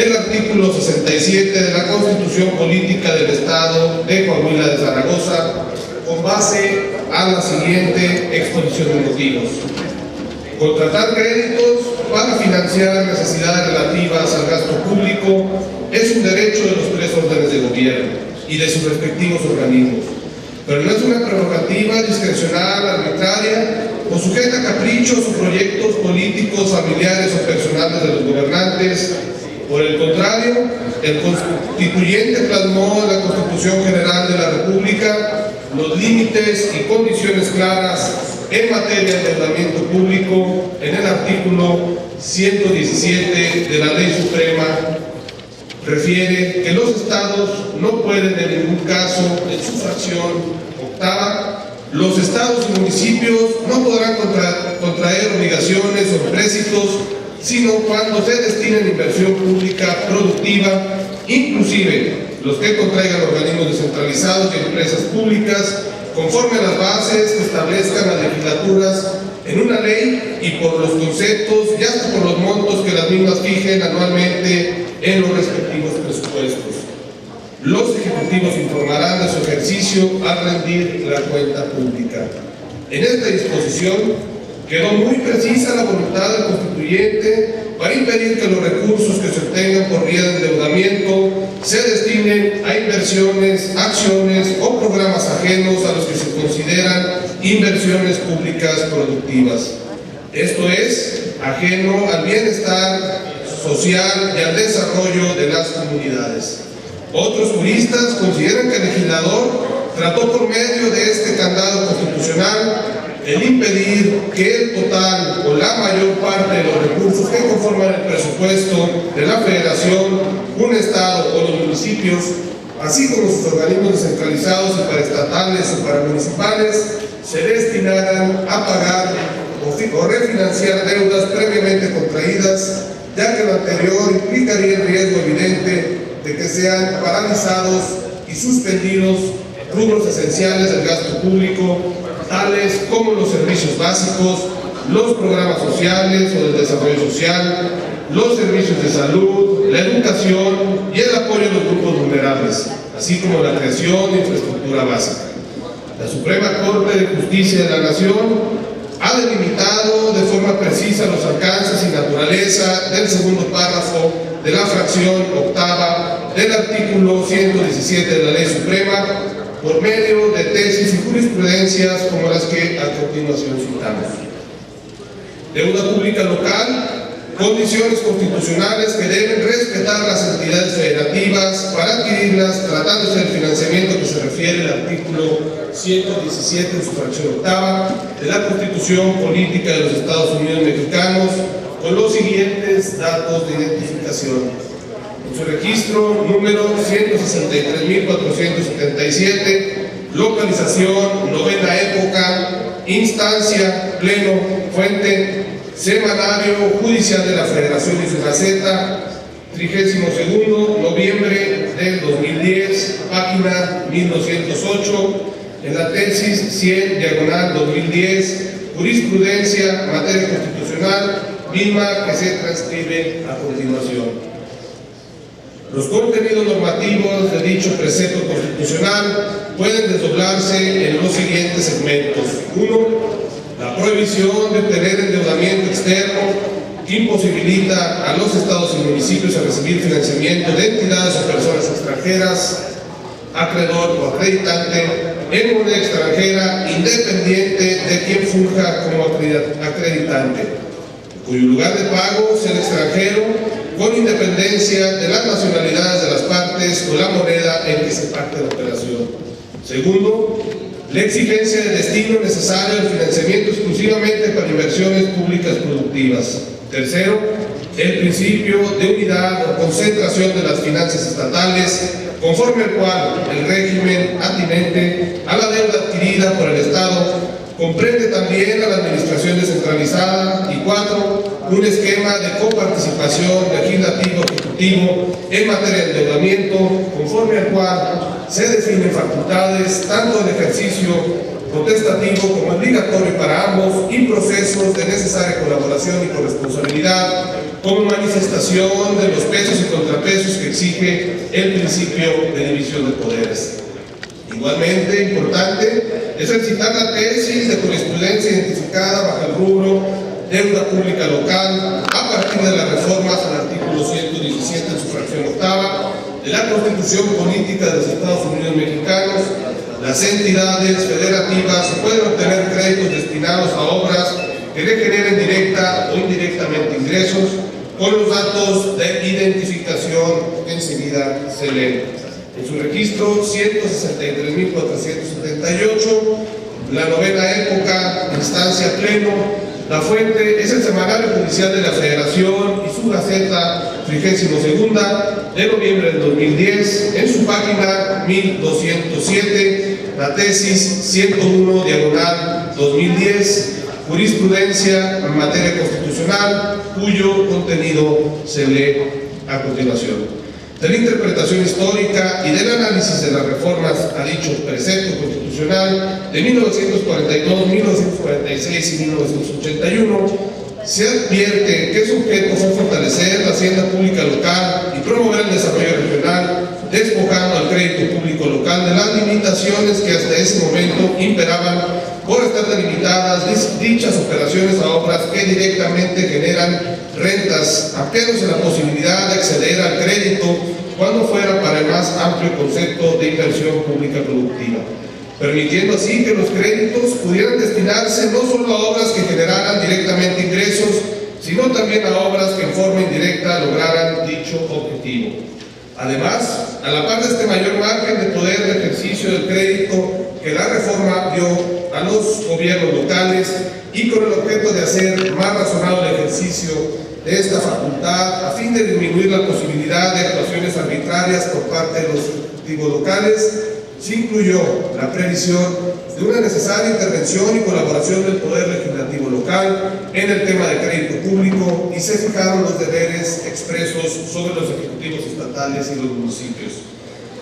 del artículo 67 de la Constitución Política del Estado de Coahuila de Zaragoza, con base a la siguiente exposición de motivos. Contratar créditos para financiar necesidades relativas al gasto público es un derecho de los tres órdenes de gobierno y de sus respectivos organismos, pero no es una prerrogativa discrecional, arbitraria o sujeta a caprichos o proyectos políticos, familiares o personales de los gobernantes. Por el contrario, el constituyente plasmó en la Constitución General de la República los límites y condiciones claras en materia de endeudamiento público en el artículo 117 de la Ley Suprema. Refiere que los estados no pueden en ningún caso, en su fracción octava, los estados y municipios no podrán contraer obligaciones o empréstitos, sino cuando se destinen inversión pública productiva, inclusive los que contraigan organismos descentralizados y empresas públicas, conforme a las bases que establezcan las legislaturas en una ley y por los conceptos y hasta por los montos que las mismas fijen anualmente en los respectivos presupuestos. Los ejecutivos informarán de su ejercicio al rendir la cuenta pública. En esta disposición quedó muy precisa la voluntad del constituyente para impedir que los recursos que se obtengan por vía de endeudamiento se destinen a inversiones, acciones o programas ajenos a los que se consideran inversiones públicas productivas. Esto es, ajeno al bienestar social y al desarrollo de las comunidades. Otros juristas consideran que el legislador trató por medio de este candado constitucional el impedir que el total o la mayor parte de los recursos que conforman el presupuesto de la Federación, un Estado o los municipios, así como sus organismos descentralizados y paraestatales o paramunicipales, se destinaran a pagar o refinanciar deudas previamente contraídas, ya que lo anterior implicaría el riesgo evidente de que sean paralizados y suspendidos rubros esenciales del gasto público, tales como los servicios básicos, los programas sociales o del desarrollo social, los servicios de salud, la educación y el apoyo a los grupos vulnerables, así como la creación de infraestructura básica. La Suprema Corte de Justicia de la Nación ha delimitado de forma precisa los alcances y naturaleza del segundo párrafo de la fracción octava del artículo 117 de la Ley Suprema por medio de tesis y jurisprudencias como las que a continuación citamos. Deuda pública local, condiciones constitucionales que deben respetar las entidades federativas para adquirirlas, tratándose del financiamiento que se refiere al artículo 117 en su fracción octava de la Constitución Política de los Estados Unidos Mexicanos, con los siguientes datos de identificación. En su registro número 163.477, localización, novena época, instancia, pleno, fuente, semanario judicial de la Federación y su Gaceta, 32 noviembre del 2010, página 1208, en la tesis 100, diagonal 2010, jurisprudencia, materia constitucional, misma que se transcribe a continuación. Los contenidos normativos de dicho precepto constitucional pueden desdoblarse en los siguientes segmentos. 1. La prohibición de obtener endeudamiento externo que imposibilita a los estados y municipios a recibir financiamiento de entidades o personas extranjeras, acreedor o acreditante, en moneda extranjera, independiente de quien funja como acreditante, cuyo lugar de pago sea el extranjero, con independencia de las nacionalidades de las partes o la moneda en que se pacte la operación. Segundo, la exigencia de destino necesario al financiamiento exclusivamente para inversiones públicas productivas. Tercero, el principio de unidad o concentración de las finanzas estatales, conforme al cual el régimen atinente a la deuda adquirida por el Estado comprende también a la administración descentralizada. Y 4, un esquema de coparticipación legislativo-ejecutivo en materia de endeudamiento, conforme al cual se definen facultades tanto de ejercicio potestativo como obligatorio para ambos y procesos de necesaria colaboración y corresponsabilidad como manifestación de los pesos y contrapesos que exige el principio de división de poderes. Igualmente importante es el citar la tesis de jurisprudencia identificada bajo el rubro deuda pública local a partir de las reformas al artículo 117 en su fracción octava de la Constitución Política de los Estados Unidos Mexicanos. Las entidades federativas pueden obtener créditos destinados a obras que le generen directa o indirectamente ingresos con los datos de identificación que enseguida se leen. En su registro 163.478, la novena época, instancia pleno. La fuente es el Semanario Judicial de la Federación y su Gaceta 32ª de noviembre del 2010, en su página 1207, la tesis 101 diagonal 2010, jurisprudencia en materia constitucional, cuyo contenido se lee a continuación. De la interpretación histórica y del análisis de las reformas a dicho precepto constitucional de 1942, 1946 y 1981, se advierte que su objeto fue fortalecer la hacienda pública local y promover el desarrollo regional, despojando al crédito público local de las limitaciones que hasta ese momento imperaban por estar delimitadas dichas operaciones a obras que directamente generan rentas, ampliándose la posibilidad de acceder al crédito cuando fuera para el más amplio concepto de inversión pública productiva, permitiendo así que los créditos pudieran destinarse no solo a obras que generaran directamente ingresos, sino también a obras que en forma indirecta lograran dicho objetivo. Además, a la par de este mayor margen de poder de ejercicio del crédito que la reforma dio a los gobiernos locales y con el objeto de hacer más razonable el ejercicio de esta facultad a fin de disminuir la posibilidad de actuaciones arbitrarias por parte de los ejecutivos locales, se incluyó la previsión de una necesaria intervención y colaboración del Poder Legislativo local en el tema de crédito público y se fijaron los deberes expresos sobre los ejecutivos estatales y los municipios.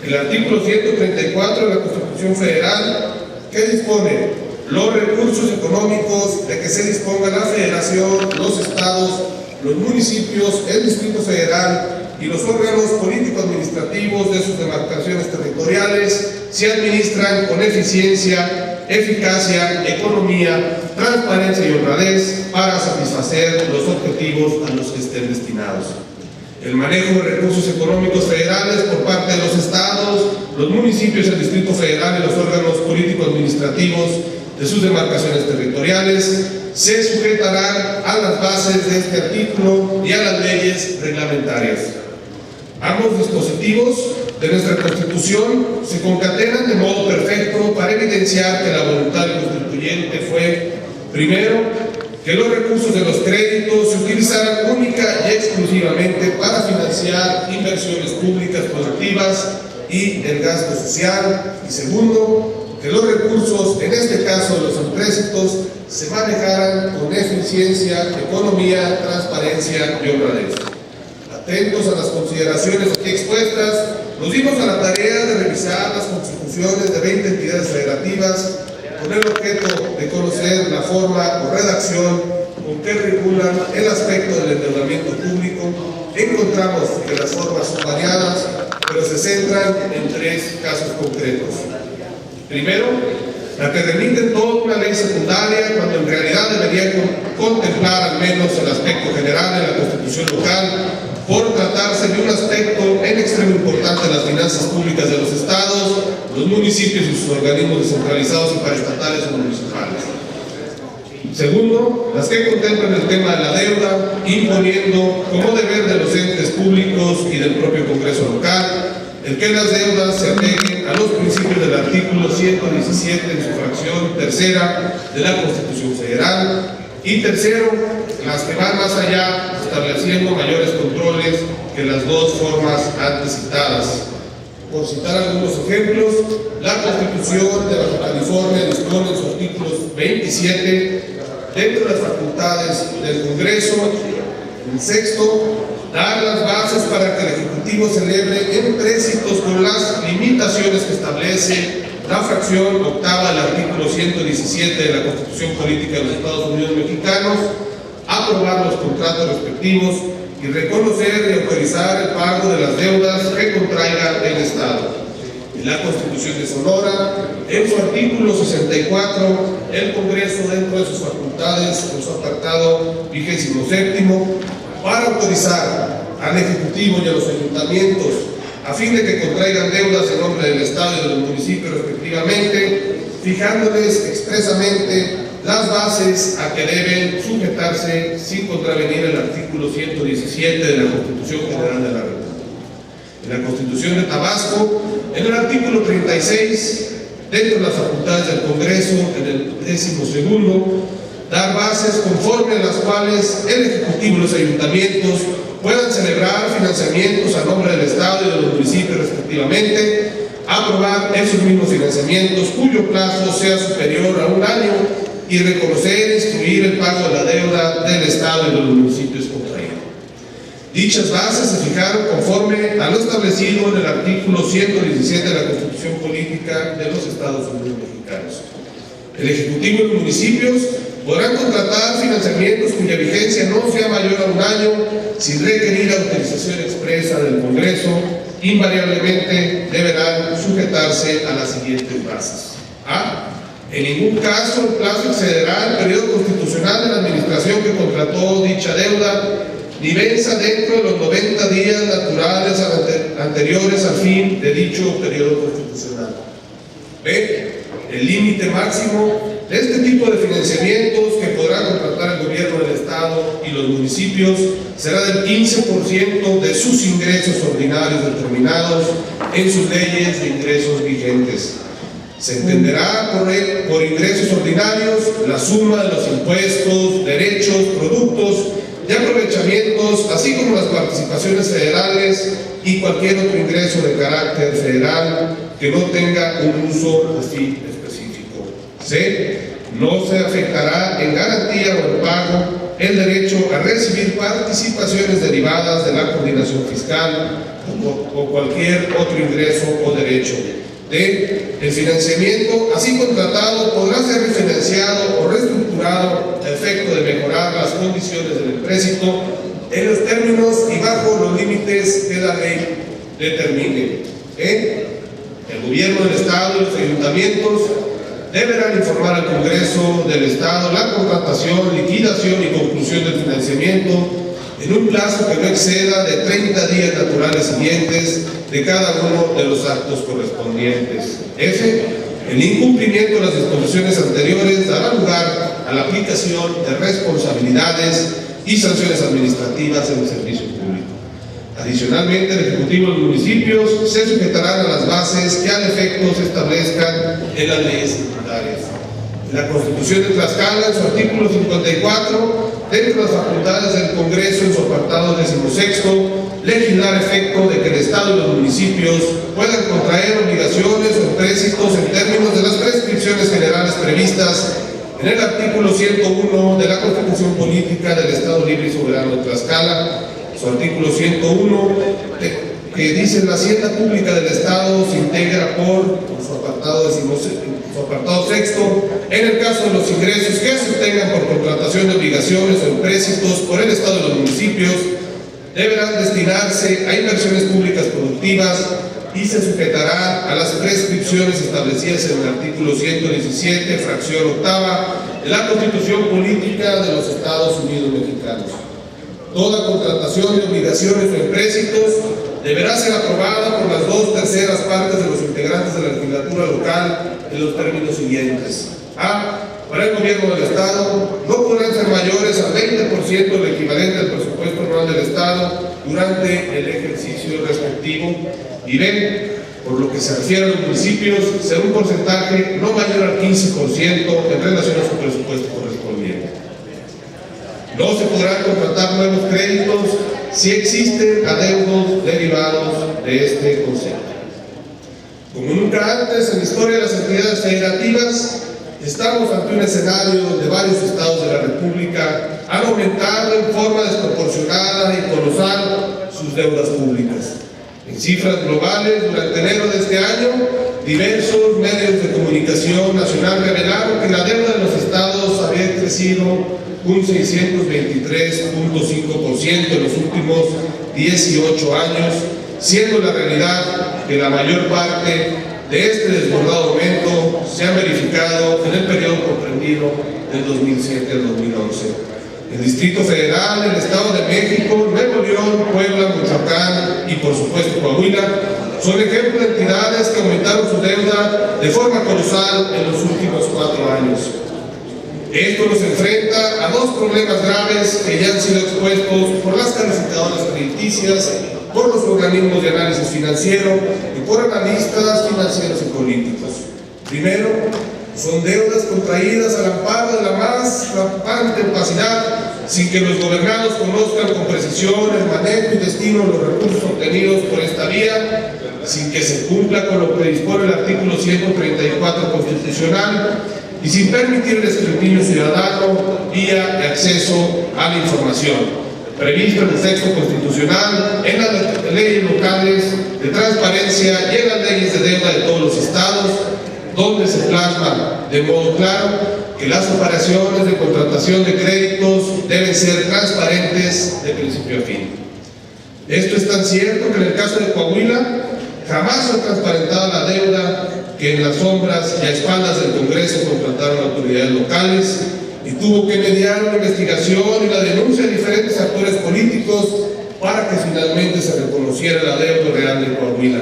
El artículo 134 de la Constitución Federal, que dispone los recursos económicos de que se disponga la Federación, los estados, los municipios, el Distrito Federal y los órganos político-administrativos de sus demarcaciones territoriales se administran con eficiencia, eficacia, economía, transparencia y honradez para satisfacer los objetivos a los que estén destinados. El manejo de recursos económicos federales por parte de los estados, los municipios, el Distrito Federal y los órganos político-administrativos de sus demarcaciones territoriales se sujetarán a las bases de este artículo y a las leyes reglamentarias. Ambos dispositivos de nuestra Constitución se concatenan de modo perfecto para evidenciar que la voluntad del constituyente fue, primero, que los recursos de los créditos se utilizaran única y exclusivamente para financiar inversiones públicas productivas y el gasto social, y segundo, que los recursos, en este caso de los empréstitos, se manejaran con eficiencia, economía, transparencia y honradez. Atentos a las consideraciones aquí expuestas, nos dimos a la tarea de revisar las constituciones de 20 entidades federativas con el objeto de conocer la forma o redacción con que regulan el aspecto del endeudamiento público. Encontramos que las formas son variadas, pero se centran en 3 casos concretos. Primero, la que remite toda una ley secundaria cuando en realidad debería contemplar al menos el aspecto general de la Constitución local, por tratarse de un aspecto en extremo importante de las finanzas públicas de los estados, los municipios y sus organismos descentralizados y paraestatales o municipales. Segundo, las que contemplan el tema de la deuda, imponiendo como deber de los entes públicos y del propio Congreso local el que las deudas se apeguen a los principios del artículo 117 en su fracción tercera de la Constitución Federal. Y tercero, las que van más allá, estableciendo mayores controles que las 2 formas antes citadas. Por citar algunos ejemplos, la Constitución de Baja California dispone en sus artículos 27, dentro de las facultades del Congreso, en sexto, dar las bases para que el Ejecutivo celebre empréstitos con las limitaciones que establece la fracción octava del artículo 117 de la Constitución Política de los Estados Unidos Mexicanos, aprobar los contratos respectivos y reconocer y autorizar el pago de las deudas que contraiga el Estado. En la Constitución de Sonora, en su artículo 64, el Congreso, dentro de sus facultades, en su apartado 27, para autorizar al Ejecutivo y a los ayuntamientos a fin de que contraigan deudas en nombre del Estado y de los municipios respectivamente, fijándoles expresamente las bases a que deben sujetarse sin contravenir el artículo 117 de la Constitución General de la República. En la Constitución de Tabasco, en el artículo 36, dentro de las facultades del Congreso, en el 12º, dar bases conforme a las cuales el Ejecutivo y los ayuntamientos puedan celebrar financiamientos a nombre del Estado y de los municipios respectivamente, aprobar esos mismos financiamientos cuyo plazo sea superior a un año y reconocer e instruir el pago de la deuda del Estado y de los municipios contraídos. Dichas bases se fijaron conforme a lo establecido en el artículo 117 de la Constitución Política de los Estados Unidos Mexicanos. El Ejecutivo y los municipios podrán contratar financiamientos cuya vigencia no sea mayor a un año sin requerir autorización expresa del Congreso. Invariablemente deberán sujetarse a las siguientes bases. A. En ningún caso el plazo excederá el periodo constitucional de la administración que contrató dicha deuda, ni venza dentro de los 90 días naturales anteriores al fin de dicho periodo constitucional. B. El límite máximo de este tipo de financiamientos que podrá contratar el gobierno del Estado y los municipios será del 15% de sus ingresos ordinarios determinados en sus leyes de ingresos vigentes. Se entenderá por ingresos ordinarios la suma de los impuestos, derechos, productos y aprovechamientos, así como las participaciones federales y cualquier otro ingreso de carácter federal que no tenga un uso así específico. C. No se afectará en garantía o en pago el derecho a recibir participaciones derivadas de la coordinación fiscal o cualquier otro ingreso o derecho. D. El financiamiento así contratado podrá ser refinanciado o reestructurado a efecto de mejorar las condiciones del empréstito en los términos y bajo los límites que la ley determine. E. El gobierno del Estado y los ayuntamientos deberán informar al Congreso del Estado la contratación, liquidación y conclusión del financiamiento en un plazo que no exceda de 30 días naturales siguientes de cada uno de los actos correspondientes. F. El incumplimiento de las disposiciones anteriores dará lugar a la aplicación de responsabilidades y sanciones administrativas en el servicio público. Adicionalmente, el Ejecutivo y los municipios se sujetarán a las bases que al efecto se establezcan en las leyes tributarias. En la Constitución de Tlaxcala, en su artículo 54, dentro de las facultades del Congreso, en su apartado 16, legislar a efecto de que el Estado y los municipios puedan contraer obligaciones o empréstitos en términos de las prescripciones generales previstas en el artículo 101 de la Constitución Política del Estado Libre y Soberano de Tlaxcala. Su artículo 101, que dice: la hacienda pública del Estado se integra por su apartado 6, en el caso de los ingresos que se obtengan por contratación de obligaciones o empréstitos por el Estado y los municipios, deberán destinarse a inversiones públicas productivas y se sujetará a las prescripciones establecidas en el artículo 117, fracción octava de la Constitución Política de los Estados Unidos Mexicanos. Toda contratación de obligaciones o empréstitos deberá ser aprobada por las 2/3 partes de los integrantes de la legislatura local en los términos siguientes. A. Para el gobierno del Estado no podrán ser mayores al 20% del equivalente al presupuesto anual del Estado durante el ejercicio respectivo. Y B. Por lo que se refiere a los municipios, será un porcentaje no mayor al 15% en relación a su presupuesto correspondiente. No se podrán contratar nuevos créditos si existen adeudos derivados de este concepto. Como nunca antes en la historia de las entidades federativas, estamos ante un escenario donde varios estados de la República han aumentado en forma desproporcionada y colosal sus deudas públicas. En cifras globales, durante enero de este año, diversos medios de comunicación nacional revelaron que la deuda de los estados había crecido un 623.5% en los últimos 18 años, siendo la realidad que la mayor parte de este desbordado aumento se ha verificado en el periodo comprendido del 2007 al 2011. El Distrito Federal, el Estado de México, Nuevo León, Puebla, Michoacán y por supuesto Coahuila son ejemplos de entidades que aumentaron su deuda de forma colosal en los últimos 4 años. Esto nos enfrenta a dos problemas graves que ya han sido expuestos por las calificadoras crediticias, por los organismos de análisis financiero y por analistas financieros y políticos. Primero, son deudas contraídas al amparo de la más rampante opacidad, sin que los gobernados conozcan con precisión el manejo y destino de los recursos obtenidos por esta vía, sin que se cumpla con lo que dispone el artículo 134 constitucional y sin permitir el escrutinio ciudadano vía de acceso a la información previsto en el texto constitucional, en las leyes locales de transparencia y en las leyes de deuda de todos los estados, donde se plasma de modo claro que las operaciones de contratación de créditos deben ser transparentes de principio a fin. Esto es tan cierto que en el caso de Coahuila jamás se ha transparentado la deuda que en las sombras y a espaldas del Congreso contrataron autoridades locales y tuvo que mediar una investigación y la denuncia de diferentes actores políticos para que finalmente se reconociera la deuda real de Coahuila.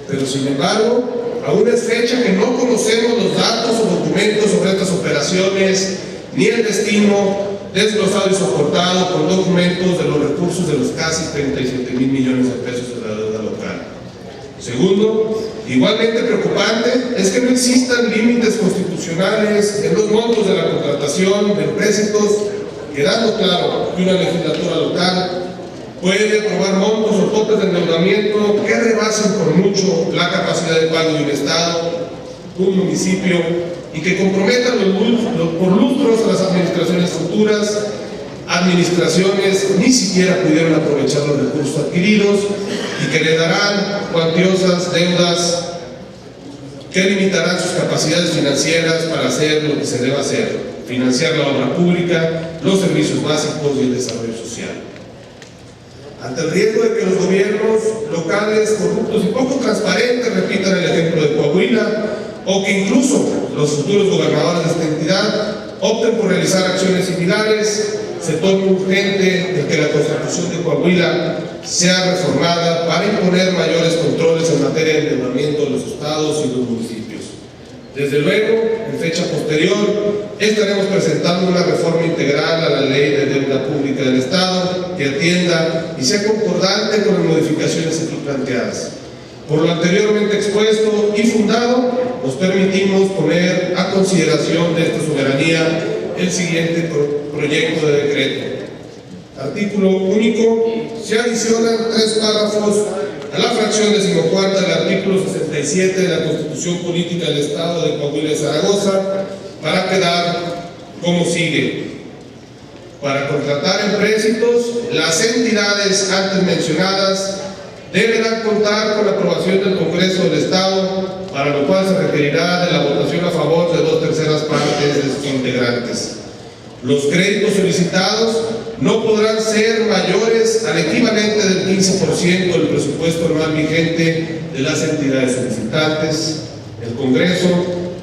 Pero sin embargo, aún es fecha que no conocemos los datos o documentos sobre estas operaciones, ni el destino desglosado y soportado con documentos de los recursos de los casi 37,000 millones de pesos de la deuda local. Segundo, igualmente preocupante es que no existan límites constitucionales en los montos de la contratación de empréstitos, quedando claro que una legislatura local puede aprobar montos o topes de endeudamiento que rebasen por mucho la capacidad de pago de un estado, un municipio, y que comprometan por lustros a las administraciones futuras. Administraciones ni siquiera pudieron aprovechar los recursos adquiridos y que le darán cuantiosas deudas que limitarán sus capacidades financieras para hacer lo que se debe hacer: financiar la obra pública, los servicios básicos y el desarrollo social. Ante el riesgo de que los gobiernos locales corruptos y poco transparentes repitan el ejemplo de Coahuila, o que incluso los futuros gobernadores de esta entidad opten por realizar acciones similares, se tome urgente de que la Constitución de Coahuila sea reformada para imponer mayores controles en materia de endeudamiento de los estados y los municipios. Desde luego, en fecha posterior, estaremos presentando una reforma integral a la Ley de Deuda Pública del Estado que atienda y sea concordante con las modificaciones aquí planteadas. Por lo anteriormente expuesto y fundado, nos permitimos poner a consideración de esta soberanía el siguiente proyecto de decreto. Artículo único. Se adicionan 3 párrafos a la fracción 14ª del artículo 67 de la Constitución Política del Estado de Coahuila y Zaragoza para quedar como sigue. Para contratar empréstitos, las entidades antes mencionadas deberán contar con la aprobación del Congreso del Estado, para lo cual se requerirá de la votación a favor de 2/3 partes de sus integrantes. Los créditos solicitados no podrán ser mayores al equivalente del 15% del presupuesto anual vigente de las entidades solicitantes. El Congreso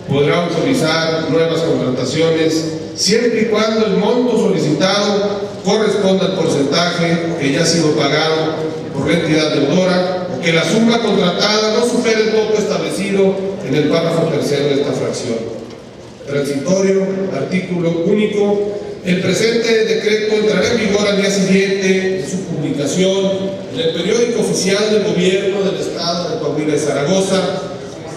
podrá autorizar nuevas contrataciones siempre y cuando el monto solicitado corresponda al porcentaje que ya ha sido pagado por la entidad deudora, o que la suma contratada no supere el tope establecido en el párrafo 3º de esta fracción. Transitorio. Artículo único. El presente decreto entrará en vigor al día siguiente de su publicación en el periódico oficial del Gobierno del Estado de Coahuila y Zaragoza.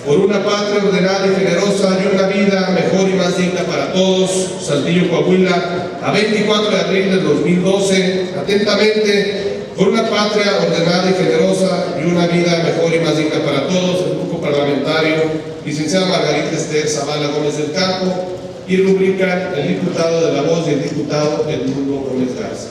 Por una patria ordenada y generosa y una vida mejor y más digna para todos. Saltillo, Coahuila, a 24 de abril del 2012. Atentamente, por una patria ordenada y generosa y una vida mejor y más digna para todos. El grupo parlamentario licenciada Margarita Esther Zavala Gómez del Campo, y rubrican el diputado de La Voz y el diputado Edmundo Gómez Garza.